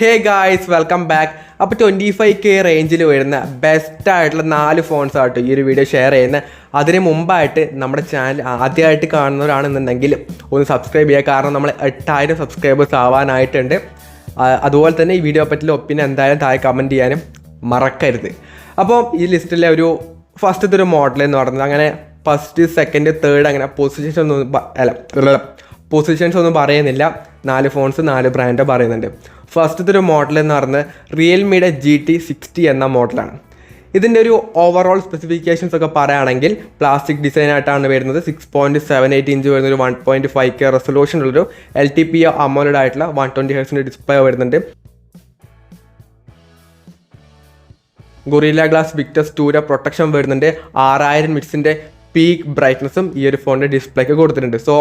Hey guys welcome back. അപ്പോൾ 25K റേഞ്ചിൽ വരുന്ന ബെസ്റ്റ് ആയിട്ടുള്ള 4 ഫോൺസ് ആയിട്ട് ഈ ഒരു വീഡിയോ ഷെയർ ചെയ്യുന്നത്. അതിന് മുമ്പായിട്ട് നമ്മുടെ ചാനൽ ആദ്യമായിട്ട് കാണുന്നവരാണെന്നുണ്ടെങ്കിൽ ഒന്ന് സബ്സ്ക്രൈബ് ചെയ്യുക. കാരണം നമ്മൾ 8000 സബ്സ്ക്രൈബേഴ്സ് ആവാനായിട്ടുണ്ട്. അതുപോലെ തന്നെ ഈ വീഡിയോ പറ്റിയുള്ള ഒപ്പീനിയൻ എന്തായാലും താഴെ കമൻറ്റ് ചെയ്യാനും മറക്കരുത്. അപ്പോൾ ഈ ലിസ്റ്റിലെ ഒരു ഫസ്റ്റത്തെ ഒരു മോഡൽ എന്ന് പറയുന്നത് അങ്ങനെ ഫസ്റ്റ് സെക്കൻഡ് തേർഡ് അങ്ങനെ പൊസിഷൻസ് ഒന്നും പറയുന്നില്ല. 4 ഫോൺസ് 4 ബ്രാൻഡ് പറയുന്നുണ്ട്. ഫസ്റ്റത്തെ ഒരു മോഡൽ എന്ന് പറയുന്നത് റിയൽമിയുടെ GT60 എന്ന മോഡലാണ്. ഇതിൻ്റെ ഒരു ഓവറോൾ സ്പെസിഫിക്കേഷൻസ് ഒക്കെ പറയുകയാണെങ്കിൽ പ്ലാസ്റ്റിക് ഡിസൈനായിട്ടാണ് വരുന്നത്. 6.78 ഇഞ്ച് വരുന്ന ഒരു 1.5K റെസൊല്യൂഷനുള്ളൊരു LTPO AMOLED ആയിട്ടുള്ള 120 Hz ഡിസ്പ്ലേ വരുന്നുണ്ട്. ഗൊറില്ല ഗ്ലാസ് വിക്ടസ് 2 പ്രൊട്ടക്ഷൻ വരുന്നുണ്ട്. 6000 നിറ്റ്സിൻ്റെ പീക്ക് ബ്രൈറ്റ്നസ്സും ഈ ഒരു ഫോണിൻ്റെ ഡിസ്പ്ലേക്ക് കൊടുത്തിട്ടുണ്ട്. സോ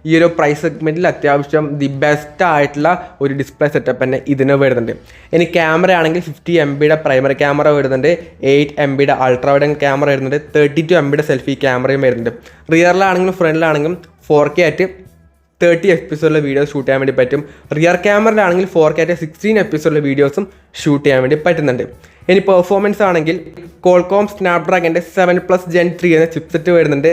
ഈ ഒരു പ്രൈസ് സെഗ്മെൻറ്റിൽ അത്യാവശ്യം ദി ബെസ്റ്റ് ആയിട്ടുള്ള ഒരു ഡിസ്പ്ലേ സെറ്റപ്പ് തന്നെ ഇതിന് വരുന്നുണ്ട്. ഇനി ക്യാമറ ആണെങ്കിൽ 50 MB പ്രൈമറി ക്യാമറ വരുന്നുണ്ട്, 8 MB അൾട്രാ വൈഡ് ക്യാമറ വരുന്നുണ്ട്, 32 MB സെൽഫി ക്യാമറയും വരുന്നുണ്ട്. റിയറിലാണെങ്കിലും ഫ്രണ്ടിലാണെങ്കിലും 4K ആയിട്ട് 30 FPS വീഡിയോസ് ഷൂട്ട് ചെയ്യാൻ വേണ്ടി പറ്റും. റിയർ ക്യാമറയിലാണെങ്കിൽ 4K ആയിട്ട് 16 FPS വീഡിയോസും ഷൂട്ട് ചെയ്യാൻ വേണ്ടി പറ്റുന്നുണ്ട്. ഇനി പെർഫോമൻസ് ആണെങ്കിൽ കോൾകോം സ്നാപ്ഡ്രാഗൻ്റെ 7+ Gen 3 എന്ന ചിപ്സെറ്റ് വരുന്നുണ്ട്.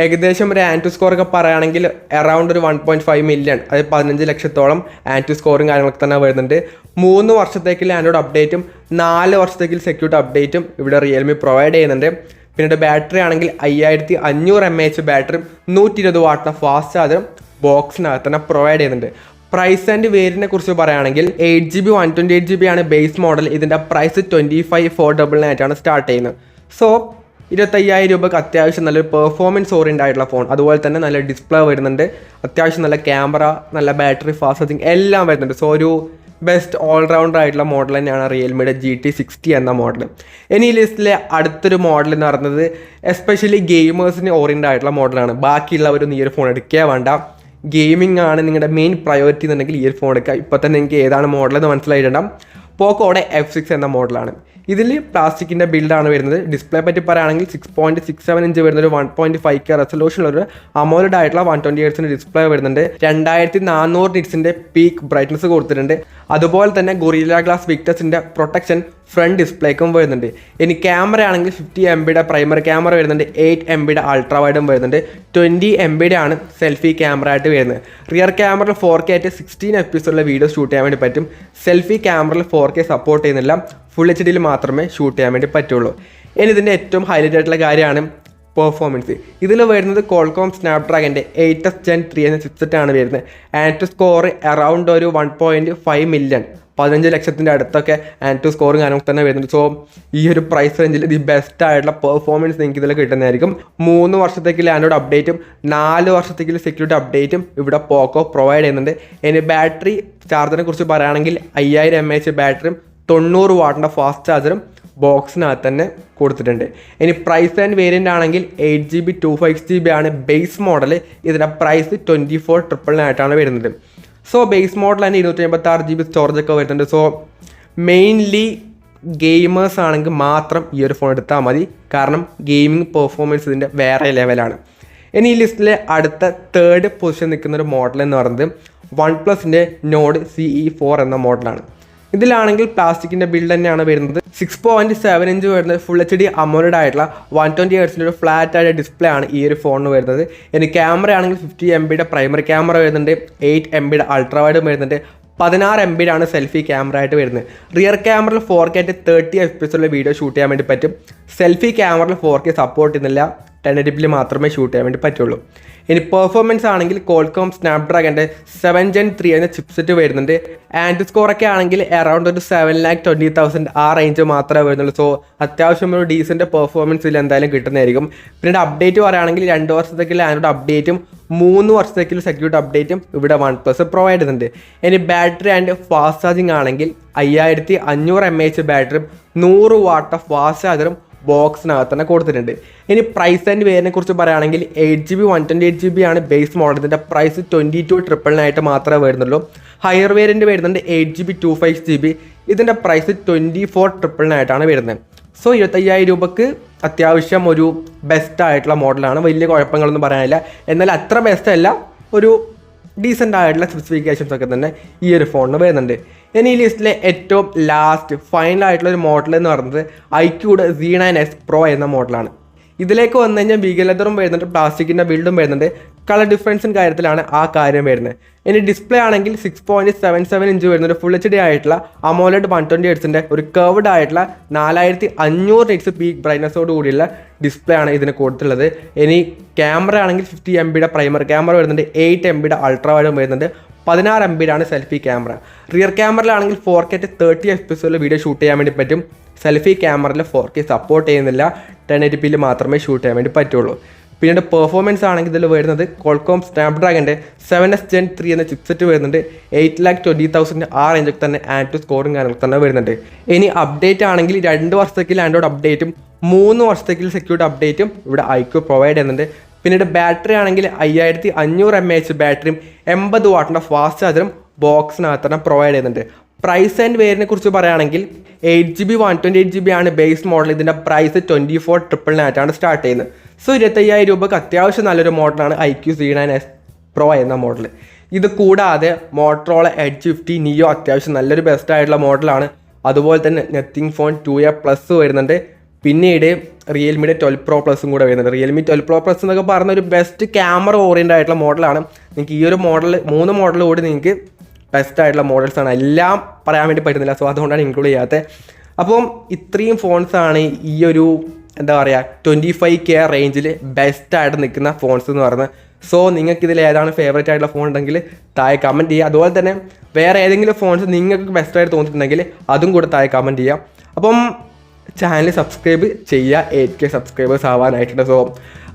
ഏകദേശം ഒരു ആൻറ്റു സ്കോർ ഒക്കെ പറയുകയാണെങ്കിൽ അറൗണ്ട് ഒരു 1.5 മില്യൺ, അതായത് 15 ലക്ഷത്തോളം ആൻറ്റു സ്കോറും കാര്യങ്ങളൊക്കെ തന്നെ വരുന്നുണ്ട്. 3 വർഷത്തേക്കുള്ള ആൻഡ്രോയിഡ് അപ്ഡേറ്റും 4 വർഷത്തേക്കുള്ള സെക്യൂരിറ്റി അപ്ഡേറ്റും ഇവിടെ റിയൽമി പ്രൊവൈഡ് ചെയ്യുന്നുണ്ട്. പിന്നീട് ബാറ്ററി ആണെങ്കിൽ 5500 mAh ബാറ്ററിയും 120 വാട്ടിൻ്റെ ഫാസ്റ്റ് ചാർജറും ബോക്സിനകത്ത് തന്നെ പ്രൊവൈഡ് ചെയ്യുന്നുണ്ട്. പ്രൈസ് ആൻഡ് വേരിയൻറ്റിനെ കുറിച്ച് പറയുകയാണെങ്കിൽ 8GB 128GB ആണ് ബേസ് മോഡൽ. ഇതിൻ്റെ പ്രൈസ് 25,499 ആയിട്ടാണ് സ്റ്റാർട്ട് ചെയ്യുന്നത്. സോ 25,000 രൂപയ്ക്ക് അത്യാവശ്യം നല്ലൊരു പെർഫോമൻസ് ഓറിയൻറ്റഡ് ആയിട്ടുള്ള ഫോൺ, അതുപോലെ തന്നെ നല്ല ഡിസ്പ്ലേ വരുന്നുണ്ട്, അത്യാവശ്യം നല്ല ക്യാമറ, നല്ല ബാറ്ററി ഫാസ്റ്റ് ചാർജിങ് എല്ലാം വരുന്നുണ്ട്. സോ ഒരു ബെസ്റ്റ് ഓൾറൗണ്ടർ ആയിട്ടുള്ള മോഡൽ തന്നെയാണ് റിയൽമിയുടെ GT60 എന്ന മോഡൽ. ഇനി ഈ ലിസ്റ്റിലെ അടുത്തൊരു മോഡൽ എന്ന് പറയുന്നത് എസ്പെഷ്യലി ഗെയിമേഴ്സിന് ഓറിയൻറ്റഡ് ആയിട്ടുള്ള മോഡലാണ്. ബാക്കിയുള്ളവരൊന്നും ഈ ഒരു ഫോൺ എടുക്കുക വേണ്ട. ഗെയിമിംഗ് ആണ് നിങ്ങളുടെ മെയിൻ പ്രയോറിറ്റി എന്നുണ്ടെങ്കിൽ ഈ ഒരു ഫോൺ എടുക്കുക. ഇപ്പോൾ തന്നെ നിങ്ങൾക്ക് ഏതാണ് മോഡലെന്ന് മനസ്സിലായിട്ടുണ്ടാകും. പോക്കോയുടെ F6 എന്ന മോഡലാണ്. ഇതിൽ പ്ലാസ്റ്റിക്കിൻ്റെ ബിൽഡാണ് വരുന്നത്. ഡിസ്പ്ലേ പറ്റി പറയുകയാണെങ്കിൽ 6.67 ഇഞ്ച് വരുന്നൊരു 1.5K റെസൊല്യൂഷനുള്ളൊരു AMOLED ആയിട്ടുള്ള 120 Hz ഡിസ്പ്ലേ വരുന്നുണ്ട്. 2400 നിറ്റ്സിൻ്റെ പീക്ക് ബ്രൈറ്റ്നസ് കൊടുത്തിട്ടുണ്ട്. അതുപോലെ തന്നെ ഗൊറില്ല ഗ്ലാസ് വിക്ടസിൻ്റെ പ്രൊട്ടക്ഷൻ ഫ്രണ്ട് ഡിസ്പ്ലേക്കും വരുന്നുണ്ട്. ഇനി ക്യാമറ ആണെങ്കിൽ 50 MB പ്രൈമറി ക്യാമറ വരുന്നുണ്ട്, 8 MB അൾട്രാ വൈഡും വരുന്നുണ്ട്, 20 MB ആണ് സെൽഫി ക്യാമറ ആയിട്ട് വരുന്നത്. റിയർ ക്യാമറയിൽ 4K ആയിട്ട് 16 FPS വീഡിയോ ഷൂട്ട് ചെയ്യാൻ വേണ്ടി പറ്റും. സെൽഫി ക്യാമറയിൽ 4K സപ്പോർട്ട് ചെയ്യുന്നില്ല, ഫുൾ HD മാത്രമേ ഷൂട്ട് ചെയ്യാൻ വേണ്ടി പറ്റുള്ളൂ. ഇനി ഇതിൻ്റെ ഏറ്റവും ഹൈലൈറ്റ് ആയിട്ടുള്ള കാര്യമാണ് പെർഫോമൻസ്. ഇതിൽ വരുന്നത് കോൾകോം സ്നാപ്ഡ്രാഗൻ്റെ 8th Gen 3 എന്ന ചിപ്സെറ്റാണ് വരുന്നത്. ആൻറ്റു സ്കോർ അറൗണ്ട് ഒരു 1.5 മില്യൺ, 15 ലക്ഷത്തിൻ്റെ അടുത്തൊക്കെ ആൻറ്റു സ്കോറും കാര്യങ്ങളൊക്കെ തന്നെ വരുന്നുണ്ട്. സോ ഈ ഒരു പ്രൈസ് റേഞ്ചിൽ ദി ബെസ്റ്റ് ആയിട്ടുള്ള പെർഫോമൻസ് നിങ്ങൾക്ക് ഇതിൽ കിട്ടുന്നതായിരിക്കും. 3 വർഷത്തേക്കുള്ള ആൻഡ്രോയിഡ് അപ്ഡേറ്റും 4 വർഷത്തേക്കുള്ള സെക്യൂരിറ്റി അപ്ഡേറ്റും ഇവിടെ പോക്കോ പ്രൊവൈഡ് ചെയ്യുന്നുണ്ട്. ഇനി ബാറ്ററി ചാർജറിനെ കുറിച്ച് പറയുകയാണെങ്കിൽ 5000 mAh ബാറ്ററിയും 90 വാട്ടിൻ്റെ ഫാസ്റ്റ് ചാർജറും ബോക്സിനകത്ത് തന്നെ കൊടുത്തിട്ടുണ്ട്. ഇനി പ്രൈസ് ആൻഡ് വേരിയൻ്റ് ആണെങ്കിൽ 8GB 256GB ആണ് ബേസ് മോഡൽ. ഇതിൻ്റെ പ്രൈസ് 24,999 ആയിട്ടാണ് വരുന്നത്. സോ ബേസ് മോഡൽ തന്നെ 256GB സ്റ്റോറേജൊക്കെ വരുന്നുണ്ട്. സോ മെയിൻലി ഗെയിമേഴ്സ് ആണെങ്കിൽ മാത്രം ഈ ഒരു ഫോൺ എടുത്താൽ മതി. കാരണം ഗെയിമിംഗ് പെർഫോമൻസ് ഇതിൻ്റെ വേറെ ലെവലാണ്. ഇനി ഈ ലിസ്റ്റിലെ അടുത്ത തേർഡ് പൊസിഷൻ നിൽക്കുന്ന ഒരു മോഡൽ എന്ന് പറയുന്നത് OnePlusൻ്റെ Nord CE4 എന്ന മോഡലാണ്. ഇതിലാണെങ്കിൽ പ്ലാസ്റ്റിക്കിൻ്റെ ബിൽഡ് തന്നെയാണ് വരുന്നത്. 6.7 ഇഞ്ച് വരുന്നത് ഫുൾ HD AMOLED ആയിട്ടുള്ള 120 Hz ഒരു ഫ്ലാറ്റ് ആയിട്ട് ഡിസ്പ്ലേ ആണ് ഈ ഒരു ഫോണിന് വരുന്നത്. ഇനി ക്യാമറ ആണെങ്കിൽ 50 MB പ്രൈമറി ക്യാമറ വരുന്നുണ്ട്, 8 MB അൾട്രാ വൈഡും വരുന്നുണ്ട്, 16 MB ആണ് സെൽഫി ക്യാമറ ആയിട്ട് വരുന്നത്. റിയർ ക്യാമറയിൽ 4K ആയിട്ട് 30 FPS വീഡിയോ ഷൂട്ട് ചെയ്യാൻ വേണ്ടി പറ്റും. സെൽഫി ക്യാമറയിൽ 4K സപ്പോർട്ട് ചെയ്യുന്നില്ല, 1080p മാത്രമേ ഷൂട്ട് ചെയ്യാൻ വേണ്ടി പറ്റുള്ളൂ. ഇനി പെർഫോമൻസ് ആണെങ്കിൽ കോൾകോം സ്നാപ്ഡ്രാഗൻ്റെ 7 Gen 3 എന്ന ചിപ്സെറ്റ് വരുന്നുണ്ട്. ആൻഡ് സ്കോറൊക്കെ ആണെങ്കിൽ അറൗണ്ട് ഒരു 7,20,000 ആ റേഞ്ച് മാത്രമേ വരുന്നുള്ളൂ. സോ അത്യാവശ്യം ഒരു ഡീസൻറ്റ് പെർഫോമൻസ് ഇതിൽ എന്തായാലും കിട്ടുന്നതായിരിക്കും. പിന്നീട് അപ്ഡേറ്റ് പറയുകയാണെങ്കിൽ 2 വർഷത്തേക്കുള്ള ആൻഡ്രോയിഡ് അപ്ഡേറ്റും 3 വർഷത്തേക്കുള്ള സെക്യൂരിറ്റി അപ്ഡേറ്റും ഇവിടെ OnePlus പ്രൊവൈഡ് ചെയ്യുന്നുണ്ട്. ഇനി ബാറ്ററി ആൻഡ് ഫാസ്റ്റ് ചാർജിങ് ആണെങ്കിൽ 5500 mAh ബാറ്ററിയും 100 വാട്ട് ഫാസ്റ്റ് ചാർജറും ബോക്സിനകത്ത് തന്നെ കൊടുത്തിട്ടുണ്ട്. ഇനി പ്രൈസ് ആൻഡ് വേരിയനെ കുറിച്ച് പറയുകയാണെങ്കിൽ 8GB 128GB ആണ് ബേസ് മോഡൽ. ഇതിൻ്റെ പ്രൈസ് 22,999 ആയിട്ട് മാത്രമേ വരുന്നുള്ളൂ. ഹയർ വേരിയൻറ്റ് വരുന്നുണ്ട് 8GB 256GB. ഇതിൻ്റെ പ്രൈസ് 24,999 ആയിട്ടാണ് വരുന്നത്. സോ 25,000 രൂപക്ക് അത്യാവശ്യം ഒരു ബെസ്റ്റ് ആയിട്ടുള്ള മോഡലാണ്. വലിയ കുഴപ്പങ്ങളൊന്നും പറയാനില്ല. എന്നാൽ അത്ര ബെസ്റ്റ് അല്ല, ഒരു ഡീസൻ്റ് ആയിട്ടുള്ള സ്പെസിഫിക്കേഷൻസ് ഒക്കെ തന്നെ ഈ ഒരു ഫോണിന് വരുന്നുണ്ട്. ഇനി ഈ ലിസ്റ്റിലെ ഏറ്റവും ലാസ്റ്റ് ഫൈനൽ ആയിട്ടുള്ള ഒരു മോഡൽ എന്ന് പറയുന്നത് iQOOD Z9s Pro എന്ന മോഡലാണ്. ഇതിലേക്ക് വന്നു കഴിഞ്ഞാൽ ബീഗൽ ലെതറും വരുന്നുണ്ട്, പ്ലാസ്റ്റിക്കിൻ്റെ ബിൽഡും വരുന്നുണ്ട്. കളർ ഡിഫറൻസിൻ്റെ കാര്യത്തിലാണ് ആ കാര്യം വരുന്നത്. ഇനി ഡിസ്പ്ലേ ആണെങ്കിൽ 6.77 ഇഞ്ച് വരുന്ന ഫുൾ HD ആയിട്ടുള്ള AMOLED 120 Hz ഒരു കർവ്ഡ് ആയിട്ടുള്ള 4500 nits പീക്ക് ബ്രൈറ്റ്നസോട് കൂടിയുള്ള ഡിസ്പ്ലേ ആണ് ഇതിന് കൊടുത്തിട്ടുള്ളത്. ഇനി ക്യാമറ ആണെങ്കിൽ 50 MB പ്രൈമറി ക്യാമറ വരുന്നുണ്ട്, 8 MB അൾട്രാ വൈഡും വരുന്നുണ്ട്, 16 MB സെൽഫി ക്യാമറ. റിയർ ക്യാമറയിലാണെങ്കിൽ 4K 30 FPS വീഡിയോ ഷൂട്ട് ചെയ്യാൻ വേണ്ടി പറ്റും. സെൽഫി ക്യാമറയിൽ 4K സപ്പോർട്ട് ചെയ്യുന്നില്ല, 1080p മാത്രമേ ഷൂട്ട് ചെയ്യാൻ വേണ്ടി പറ്റുള്ളൂ. പിന്നീട് പെർഫോമൻസ് ആണെങ്കിൽ ഇതിൽ വരുന്നത് Qualcomm Snapdragonൻ്റെ 7s Gen 3 എന്ന ചിപ്സെറ്റ് വരുന്നുണ്ട്. 8,20,000 ആ റേഞ്ചൊക്കെ തന്നെ ആൻഡ് സ്കോറും കാര്യങ്ങളൊക്കെ തന്നെ വരുന്നുണ്ട്. ഇനി അപ്ഡേറ്റ് ആണെങ്കിൽ 2 വർഷത്തേക്ക് ആൻഡ്രോയിഡ് അപ്ഡേറ്റും 3 വർഷത്തേക്ക് സെക്യൂരിറ്റി അപ്ഡേറ്റും ഇവിടെ iQOOD പ്രൊവൈഡ് ചെയ്യുന്നുണ്ട്. പിന്നീട് ബാറ്ററി ആണെങ്കിൽ 5500 mAh ബാറ്ററിയും 80 വാട്ടിൻ്റെ ഫാസ്റ്റ് ചാർജറും ബോക്സിനകത്ത് തന്നെ പ്രൊവൈഡ് ചെയ്യുന്നുണ്ട്. പ്രൈസ് ആൻഡ് വേരിനെ കുറിച്ച് പറയുകയാണെങ്കിൽ 8GB 128GB ആണ് ബേസ് മോഡൽ. ഇതിൻ്റെ പ്രൈസ് 24,999 സ്റ്റാർട്ട് ചെയ്യുന്നത്. സോ 25,000 രൂപക്ക് അത്യാവശ്യം നല്ലൊരു മോഡലാണ് iQOOD Z9s Pro എന്ന മോഡൽ. ഇത് കൂടാതെ മോട്ടറോള എഡ്ജ് 50 Neo അത്യാവശ്യം നല്ലൊരു ബെസ്റ്റ് ആയിട്ടുള്ള മോഡലാണ്. അതുപോലെ തന്നെ നത്തിങ് ഫോൺ 2A Plus വരുന്നുണ്ട്. പിന്നീട് റിയൽമിയുടെ 12 Pro Plus കൂടെ വരുന്നുണ്ട്. റിയൽമി 12 Pro Plus എന്നൊക്കെ പറഞ്ഞ ഒരു ബെസ്റ്റ് ക്യാമറ ഓറിയൻറ്റഡ് ആയിട്ടുള്ള മോഡലാണ്. നിങ്ങൾക്ക് ഈ ഒരു മോഡൽ 3 മോഡൽ കൂടി നിങ്ങൾക്ക് ബെസ്റ്റ് ആയിട്ടുള്ള മോഡൽസാണ്. എല്ലാം പറയാൻ വേണ്ടി പറ്റുന്നില്ല, സോ അതുകൊണ്ടാണ് ഇൻക്ലൂഡ് ചെയ്യാത്തത്. അപ്പം ഇത്രയും ഫോൺസാണ് ഈ ഒരു എന്താ പറയുക 25K റേഞ്ചിൽ ബെസ്റ്റായിട്ട് നിൽക്കുന്ന ഫോൺസ് എന്ന് പറയുന്നത്. സോ നിങ്ങൾക്ക് ഇതിൽ ഏതാണ് ഫേവറേറ്റ് ആയിട്ടുള്ള ഫോൺ ഉണ്ടെങ്കിൽ താഴെ കമൻറ്റ് ചെയ്യുക. അതുപോലെ തന്നെ വേറെ ഏതെങ്കിലും ഫോൺസ് നിങ്ങൾക്ക് ബെസ്റ്റായിട്ട് തോന്നിയിട്ടുണ്ടെങ്കിൽ അതും കൂടെ താഴെ കമൻറ്റ് ചെയ്യാം. അപ്പം ചാനൽ സബ്സ്ക്രൈബ് ചെയ്യുക, 8K സബ്സ്ക്രൈബേഴ്സ് ആവാനായിട്ടുണ്ട്. സോ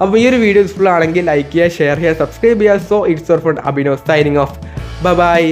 അപ്പോൾ ഈ ഒരു വീഡിയോ യൂസ്ഫുൾ ആണെങ്കിൽ ലൈക്ക് ചെയ്യുക, ഷെയർ ചെയ്യുക, സബ്സ്ക്രൈബ് ചെയ്യുക. So it's your friend Abhinav signing off. By.